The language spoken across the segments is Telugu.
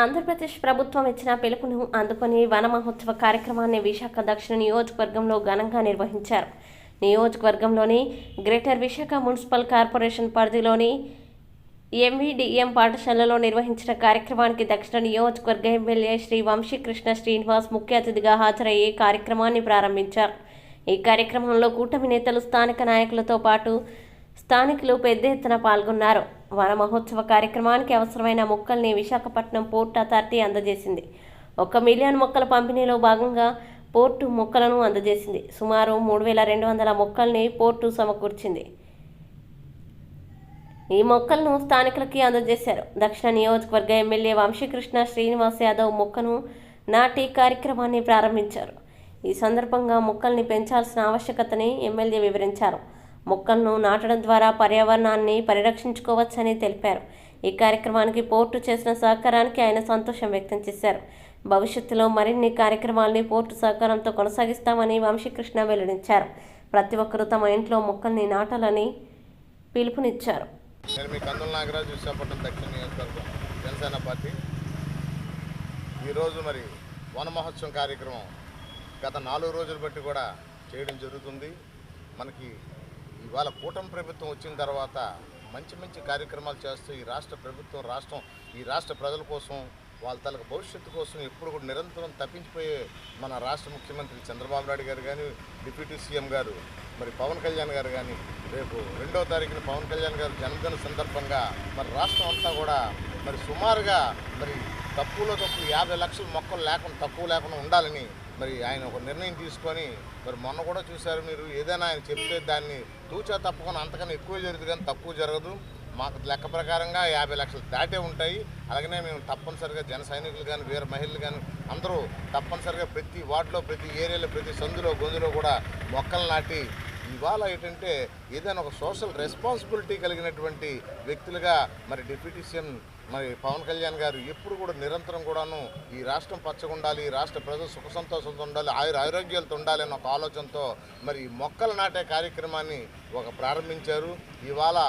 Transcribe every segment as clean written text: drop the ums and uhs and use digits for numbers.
ఆంధ్రప్రదేశ్ ప్రభుత్వం ఇచ్చిన పిలుపును అందుకొని వన మహోత్సవ కార్యక్రమాన్ని విశాఖ దక్షిణ నియోజకవర్గంలో ఘనంగా నిర్వహించారు. నియోజకవర్గంలోని గ్రేటర్ విశాఖ మున్సిపల్ కార్పొరేషన్ పరిధిలోని ఎంవిడిఎం పాఠశాలలో నిర్వహించిన కార్యక్రమానికి దక్షిణ నియోజకవర్గ ఎమ్మెల్యే శ్రీ వంశీకృష్ణ శ్రీనివాస్ ముఖ్య అతిథిగా హాజరయ్యే కార్యక్రమాన్ని ప్రారంభించారు. ఈ కార్యక్రమంలో కూటమి నేతలు, స్థానిక నాయకులతో పాటు స్థానికులు పెద్ద ఎత్తున పాల్గొన్నారు. వన మహోత్సవ కార్యక్రమానికి అవసరమైన మొక్కల్ని విశాఖపట్నం పోర్ట్ అథారిటీ అందజేసింది. 1 మిలియన్ మొక్కల పంపిణీలో భాగంగా పోర్టు మొక్కలను అందజేసింది. సుమారు 3200 మొక్కల్ని పోర్టు సమకూర్చింది. ఈ మొక్కలను స్థానికులకి అందజేశారు. దక్షిణ నియోజకవర్గ ఎమ్మెల్యే వంశీకృష్ణ శ్రీనివాస్ యాదవ్ మొక్కను నాటి కార్యక్రమాన్ని ప్రారంభించారు. ఈ సందర్భంగా మొక్కల్ని పెంచాల్సిన ఆవశ్యకతని ఎమ్మెల్యే వివరించారు. మొక్కలను నాటడం ద్వారా పర్యావరణాన్ని పరిరక్షించుకోవచ్చని తెలిపారు. ఈ కార్యక్రమానికి పోర్టు చేసిన సహకారానికి ఆయన సంతోషం వ్యక్తం చేశారు. భవిష్యత్తులో మరిన్ని కార్యక్రమాలని పోర్టు సహకారంతో కొనసాగిస్తామని వంశీకృష్ణ వెల్లడించారు. ప్రతి ఒక్కరూ తమ ఇంట్లో మొక్కల్ని నాటాలని పిలుపునిచ్చారు. నేను మీ కందుల నాగరాజు, విశాఖపట్నం దక్షిణ నియోజకవర్గం జనసేన పార్టీ. ఈరోజు మరి వన మహోత్సవం కార్యక్రమం గత 4 రోజులు బట్టి కూడా చేయడం జరుగుతుంది. మనకి ఇవాళ కూటమి ప్రభుత్వం వచ్చిన తర్వాత మంచి మంచి కార్యక్రమాలు చేస్తూ ఈ రాష్ట్ర ప్రజల కోసం, వాళ్ళ తలకు భవిష్యత్తు కోసం ఎప్పుడు కూడా నిరంతరం తప్పించిపోయే మన రాష్ట్ర ముఖ్యమంత్రి చంద్రబాబు నాయుడు గారు కానీ, డిప్యూటీ సీఎం గారు మరి పవన్ కళ్యాణ్ గారు కానీ, రేపు 2వ తారీఖున పవన్ కళ్యాణ్ గారు జన్మదిన సందర్భంగా మరి రాష్ట్రం అంతా కూడా మరి సుమారుగా మరి తక్కువలో తక్కువ 50 లక్షల మొక్కలు తక్కువ లేకుండా ఉండాలని మరి ఆయన ఒక నిర్ణయం తీసుకొని మరి మొన్న కూడా చూశారు మీరు. ఏదైనా ఆయన చెప్తే దాన్ని తూచా తప్పకుండా అంతకన్నా ఎక్కువ జరుగుతుంది కానీ తక్కువ జరగదు. మాకు లెక్క ప్రకారంగా 50 లక్షలు దాటే ఉంటాయి. అలాగనే మేము తప్పనిసరిగా జన సైనికులు కానీ, వీర మహిళలు కానీ అందరూ తప్పనిసరిగా ప్రతి వార్డులో, ప్రతి ఏరియాలో, ప్రతి సందులో గొంతులో కూడా మొక్కలు నాటి ఇవాళ ఏంటంటే ఏదైనా ఒక సోషల్ రెస్పాన్సిబిలిటీ కలిగినటువంటి వ్యక్తులుగా మరి డిప్యూటీ సీఎం మరి పవన్ కళ్యాణ్ గారు ఎప్పుడు కూడా నిరంతరం కూడాను ఈ రాష్ట్రం పచ్చగా ఉండాలి, ఈ రాష్ట్ర ప్రజలు సుఖ సంతోషంతో ఉండాలి, ఆరోగ్యాలతో ఉండాలి అన్న ఒక ఆలోచనతో మరి మొక్కలు నాటే కార్యక్రమాన్ని ప్రారంభించారు. ఇవాళ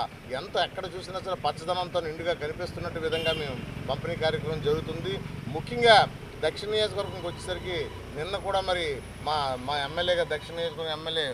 ఎక్కడ చూసినా సరే పచ్చదనంతో నిండుగా కనిపిస్తున్నట్టు విధంగా మేము పంపిణీ కార్యక్రమం జరుగుతుంది. ముఖ్యంగా దక్షిణ నియోజకవర్గంకి వచ్చేసరికి నిన్న కూడా మరి మా ఎమ్మెల్యేగా దక్షిణ నియోజకవర్గం ఎమ్మెల్యే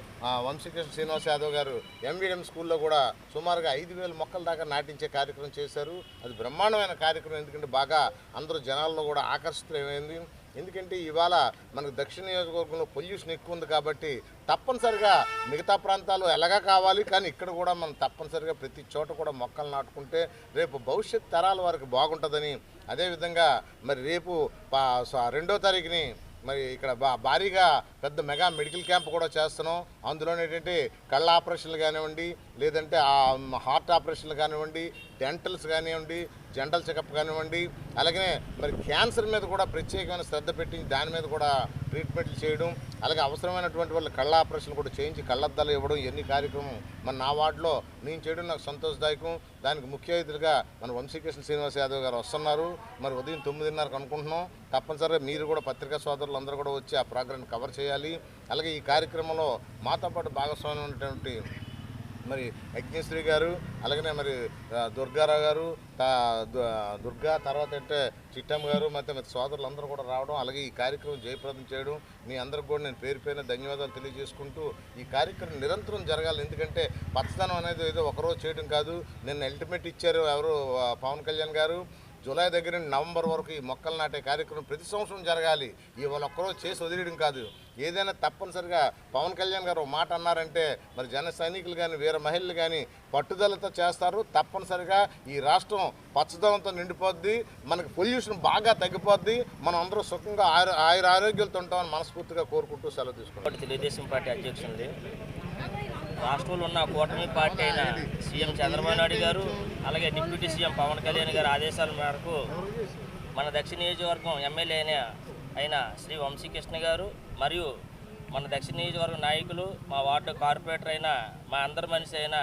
వంశీకృష్ణ శ్రీనివాస్ యాదవ్ గారు ఎంవిడిఎం స్కూల్లో కూడా సుమారుగా 5000 మొక్కల దాకా నాటించే కార్యక్రమం చేశారు. అది బ్రహ్మాండమైన కార్యక్రమం. ఎందుకంటే బాగా అందరూ జనాల్లో కూడా ఆకర్షితులైంది. ఎందుకంటే ఇవాళ మనకు దక్షిణ నియోజకవర్గంలో పొల్యూషన్ ఎక్కువ ఉంది కాబట్టి తప్పనిసరిగా మిగతా ప్రాంతాలు ఎలాగా కావాలి, కానీ ఇక్కడ కూడా మనం తప్పనిసరిగా ప్రతి చోట కూడా మొక్కలు నాటుకుంటే రేపు భవిష్యత్ తరాల వరకు బాగుంటుందని, అదేవిధంగా మరి రేపు 2వ తారీఖుని మరి ఇక్కడ భారీగా పెద్ద మెగా మెడికల్ క్యాంప్ కూడా చేస్తున్నాం. అందులో ఏంటంటే కళ్ళ ఆపరేషన్లు కానివ్వండి, లేదంటే హార్ట్ ఆపరేషన్లు కానివ్వండి, డెంటల్స్ కానివ్వండి, జనరల్ చెకప్ కానివ్వండి, అలాగే మరి క్యాన్సర్ మీద కూడా ప్రత్యేకమైన శ్రద్ధ పెట్టి దాని మీద కూడా ట్రీట్మెంట్లు చేయడం, అలాగే అవసరమైనటువంటి వాళ్ళు కళ్ళ ఆపరేషన్ కూడా చేయించి కళ్ళద్దాలు ఇవ్వడం, ఇవన్నీ కార్యక్రమం నా వార్డులో నేను చేయడం నాకు సంతోషదాయకం. దానికి ముఖ్య అతిథిగా మన వంశీకృష్ణ శ్రీనివాస్ యాదవ్ గారు వస్తున్నారు. మరి ఉదయం 9:30కు అనుకుంటున్నాం. తప్పనిసరిగా మీరు కూడా పత్రికా సోదరులు అందరూ కూడా వచ్చి ఆ ప్రోగ్రాన్ని కవర్ చేయాలి. అలాగే ఈ కార్యక్రమంలో మాతో పాటు భాగస్వామ్యం ఉన్నటువంటి మరి యజ్ఞశ్రీ గారు, అలాగనే మరి దుర్గారావు గారు, దుర్గా, తర్వాత అంటే చిట్టమ్మ గారు, మరి సోదరులు అందరూ కూడా రావడం, అలాగే ఈ కార్యక్రమం జయప్రదం చేయడం మీ అందరికి కూడా నేను పేరు పేరున ధన్యవాదాలు తెలియజేసుకుంటూ ఈ కార్యక్రమం నిరంతరం జరగాలి. ఎందుకంటే పచ్చదనం అనేది ఏదో ఒకరోజు చేయడం కాదు. నిన్న అల్టిమేట్ ఇచ్చారు ఎవరు, పవన్ కళ్యాణ్ గారు. జూలై దగ్గర నుండి నవంబర్ వరకు ఈ మొక్కలు నాటే కార్యక్రమం ప్రతి సంవత్సరం జరగాలి. ఇవాళ ఒక్కరోజు చేసి వదిలేయడం కాదు. ఏదైనా తప్పనిసరిగా పవన్ కళ్యాణ్ గారు ఒక మాట అన్నారంటే మరి జన సైనికులు కానీ, వీర మహిళలు కానీ పట్టుదలతో చేస్తారు. తప్పనిసరిగా ఈ రాష్ట్రం పచ్చదనంతో నిండిపోద్ది, మనకి పొల్యూషన్ బాగా తగ్గిపోద్ది, మనం అందరూ సుఖంగా ఆరోగ్యాలతో ఉంటామని మనస్ఫూర్తిగా కోరుకుంటూ సెలవు తీసుకుంటాం. తెలుగుదేశం పార్టీ అధ్యక్షులు, రాష్ట్రంలో ఉన్న కూటమి పార్టీ అయిన సీఎం చంద్రబాబు నాయుడు గారు, అలాగే డిప్యూటీ సీఎం పవన్ కళ్యాణ్ గారి ఆదేశాల మేరకు మన దక్షిణ నియోజకవర్గం ఎమ్మెల్యే అయిన శ్రీ వంశీకృష్ణ గారు మరియు మన దక్షిణ నియోజకవర్గం నాయకులు, మా వార్డు కార్పొరేటర్ అయిన మా అందరి మనిషి అయిన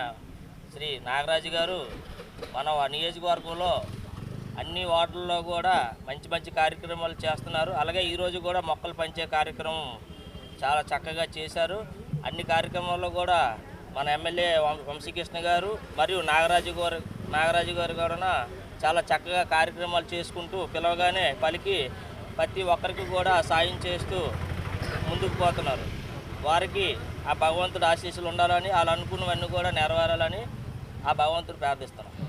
శ్రీ నాగరాజు గారు మన నియోజకవర్గంలో అన్ని వార్డుల్లో కూడా మంచి మంచి కార్యక్రమాలు చేస్తున్నారు. అలాగే ఈరోజు కూడా మొక్కలు పంచే కార్యక్రమం చాలా చక్కగా చేశారు. అన్ని కార్యక్రమాల్లో కూడా మన ఎమ్మెల్యే వంశీకృష్ణ గారు మరియు నాగరాజు గారు కూడా చాలా చక్కగా కార్యక్రమాలు చేసుకుంటూ పిలవగానే పలికి ప్రతి ఒక్కరికి కూడా సాయం చేస్తూ ముందుకు పోతున్నారు. వారికి ఆ భగవంతుడు ఆశీస్సులు ఉండాలని, వాళ్ళు అనుకున్నవన్నీ కూడా నెరవేరాలని ఆ భగవంతుడు ప్రార్థిస్తున్నాం.